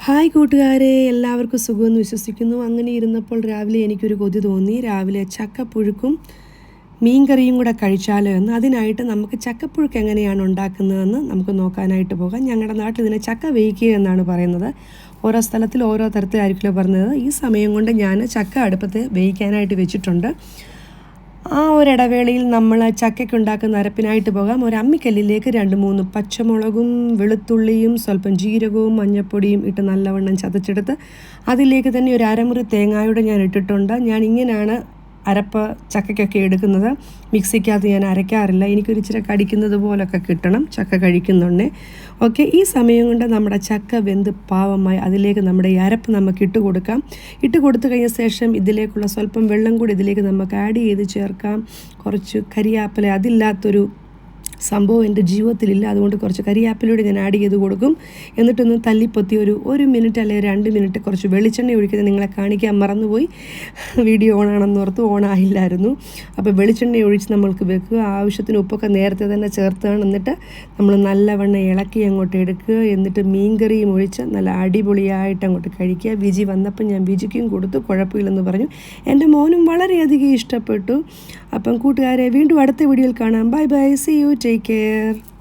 Hi കൂട്ടുകാരെ, എല്ലാവർക്കും സുഖമെന്ന് വിശ്വസിക്കുന്നു. അങ്ങനെ ഇരുന്നപ്പോൾ രാവിലെ എനിക്കൊരു കൊതി തോന്നി. രാവിലെ ചക്കപ്പുഴുക്കും മീൻകറിയും കൂടെ കഴിച്ചാലോ എന്ന്. അതിനായിട്ട് നമുക്ക് ചക്കപ്പുഴുക്ക് എങ്ങനെയാണ് ഉണ്ടാക്കുന്നതെന്ന് നമുക്ക് നോക്കാനായിട്ട് പോകാം. ഞങ്ങളുടെ നാട്ടിൽ ഇതിനെ ചക്ക വേവിക്കുക എന്നാണ് പറയുന്നത്. ഓരോ സ്ഥലത്തിൽ ഓരോ തരത്തിലായിരിക്കുമല്ലോ പറഞ്ഞത്. ഈ സമയം കൊണ്ട് ഞാൻ ചക്ക അടുപ്പത്ത് വേവിക്കാനായിട്ട് വെച്ചിട്ടുണ്ട്. ആ ഒരിടവേളയിൽ നമ്മൾ ചക്കയ്ക്ക് ഉണ്ടാക്കുന്ന അരപ്പിനായിട്ട് പോകാം. ഒരു അമ്മിക്കല്ലിലേക്ക് 2-3 പച്ചമുളകും വെളുത്തുള്ളിയും സ്വല്പം ജീരകവും മഞ്ഞൾപ്പൊടിയും ഇട്ട് നല്ലവണ്ണം ചതച്ചെടുത്ത് അതിലേക്ക് തന്നെ ഒരു അരമുറി തേങ്ങായുടെ ഞാൻ ഇട്ടിട്ടുണ്ട്. ഞാൻ ഇങ്ങനെയാണ് അരപ്പ് ചക്കയ്ക്കൊക്കെ എടുക്കുന്നത്. മിക്സിക്കകത്ത് ഞാൻ അരയ്ക്കാറില്ല. എനിക്കൊരു ഇച്ചിരി കടിക്കുന്നത് പോലൊക്കെ കിട്ടണം ചക്ക കഴിക്കുന്നുണ്ടേ. ഓക്കെ, ഈ സമയം കൊണ്ട് നമ്മുടെ ചക്ക വെന്ത് പാവമായി അതിലേക്ക് നമ്മുടെ ഈ അരപ്പ് നമുക്ക് ഇട്ട് കൊടുക്കാം. ഇട്ട് കൊടുത്തു കഴിഞ്ഞ ശേഷം ഇതിലേക്കുള്ള സ്വല്പം വെള്ളം കൂടി ഇതിലേക്ക് നമുക്ക് ആഡ് ചെയ്ത് ചേർക്കാം. കുറച്ച് കരിയാപ്പില, അതില്ലാത്തൊരു സംഭവം എൻ്റെ ജീവിതത്തിലില്ല. അതുകൊണ്ട് കുറച്ച് കരിയാപ്പിലൂടെ ഞാൻ ആഡ് ചെയ്ത് കൊടുക്കും. എന്നിട്ടൊന്ന് തല്ലിപ്പൊത്തി ഒരു മിനിറ്റ് അല്ലെങ്കിൽ 2 മിനിറ്റ് കുറച്ച് വെളിച്ചെണ്ണ ഒഴിക്കുന്നത് നിങ്ങളെ കാണിക്കാൻ മറന്നുപോയി. വീഡിയോ ഓണാണെന്ന് ഓർത്ത് ഓണായില്ലായിരുന്നു. അപ്പോൾ വെളിച്ചെണ്ണ ഒഴിച്ച് നമ്മൾക്ക് വെക്കുക. ആവശ്യത്തിന് ഉപ്പൊക്കെ നേരത്തെ തന്നെ ചേർത്താണ്. എന്നിട്ട് നമ്മൾ നല്ലവണ്ണം ഇളക്കി അങ്ങോട്ട് എടുക്കുക. എന്നിട്ട് മീൻകറിയും ഒഴിച്ച് നല്ല അടിപൊളിയായിട്ട് അങ്ങോട്ട് കഴിക്കുക. വിജി വന്നപ്പോൾ ഞാൻ വിജിക്കും കൊടുത്തു. കുഴപ്പമില്ലെന്ന് പറഞ്ഞു. എൻ്റെ മോനും വളരെയധികം ഇഷ്ടപ്പെട്ടു. അപ്പം കൂട്ടുകാരെ, വീണ്ടും അടുത്ത വീഡിയോയിൽ കാണാം. Bye bye, see you, take care.